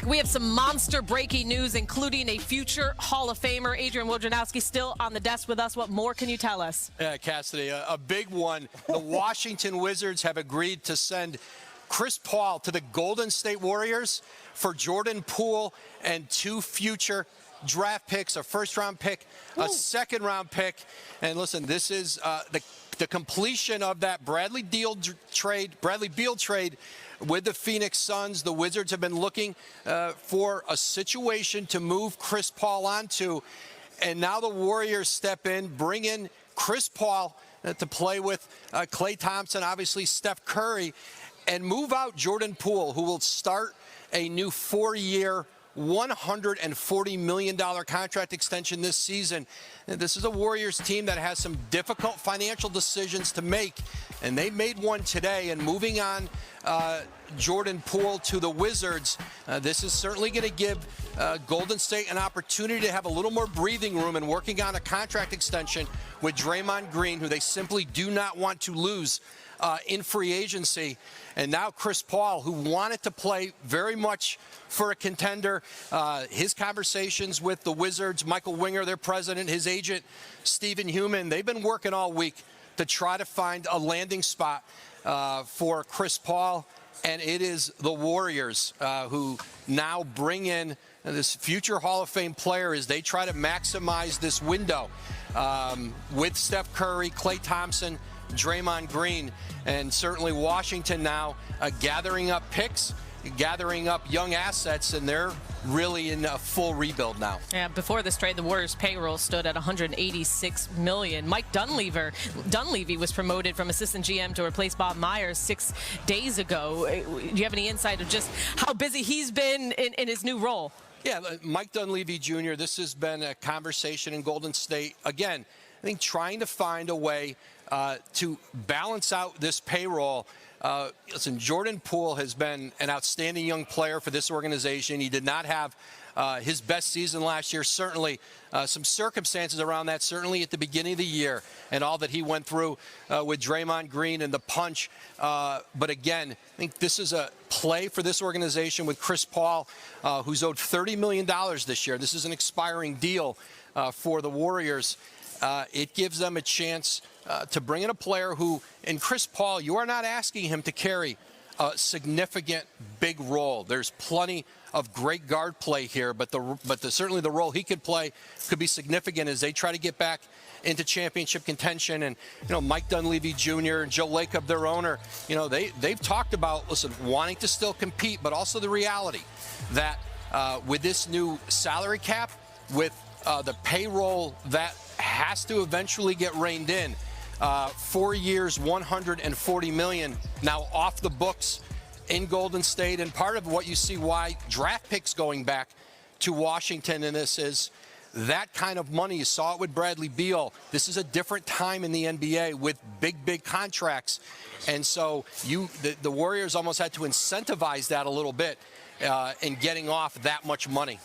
We have some monster breaking news, including a future Hall of Famer. Adrian Wojnarowski still on the desk with us. What more can you tell us? Yeah, Cassidy, a big one. The Washington Wizards have agreed to send Chris Paul to the Golden State Warriors for Jordan Poole and 2 future draft picks, a first-round pick, a second-round pick. And listen, this is the completion of that Bradley Beal trade with the Phoenix Suns. The Wizards have been looking for a situation to move Chris Paul onto, and now the Warriors step in, bring in Chris Paul to play with Klay Thompson, obviously Steph Curry, and move out Jordan Poole, who will start a new 4-year, $140 million contract extension this season. And this is a Warriors team that has some difficult financial decisions to make, and they made one today. And moving on Jordan Poole to the Wizards, this is certainly going to give Golden State an opportunity to have a little more breathing room and working on a contract extension with Draymond Green, who they simply do not want to lose in free agency. And now Chris Paul, who wanted to play very much for a contender, his conversations with the Wizards, Michael Winger, their president, his agent, Stephen Human, they've been working all week to try to find a landing spot for Chris Paul. And it is the Warriors who now bring in this future Hall of Fame player as they try to maximize this window with Steph Curry, Klay Thompson, Draymond Green, and certainly Washington now gathering up picks, gathering up young assets, and they're really in a full rebuild now. Yeah, before this trade, the Warriors' payroll stood at $186 million. Mike Dunleavy was promoted from assistant GM to replace Bob Myers 6 days ago. Do you have any insight of just how busy he's been in his new role? Yeah, Mike Dunleavy Jr., this has been a conversation in Golden State. Again, I think trying to find a way to balance out this payroll. Listen, Jordan Poole has been an outstanding young player for this organization. He did not have his best season last year. Certainly some circumstances around that, certainly at the beginning of the year and all that he went through with Draymond Green and the punch. But again, I think this is a play for this organization with Chris Paul, who's owed $30 million this year. This is an expiring deal for the Warriors. It gives them a chance to bring in a player who, in Chris Paul, you are not asking him to carry a significant big role. There's plenty of great guard play here, but certainly the role he could play could be significant as they try to get back into championship contention. And Mike Dunleavy Jr. and Joe Lacob, their owner, they've talked about, listen, wanting to still compete, but also the reality that with this new salary cap, with the payroll that has to eventually get reined in. 4 years, $140 million now off the books in Golden State. And part of what you see why draft picks going back to Washington in this is that kind of money. You saw it with Bradley Beal. This is a different time in the NBA with big contracts. And so the Warriors almost had to incentivize that a little bit in getting off that much money.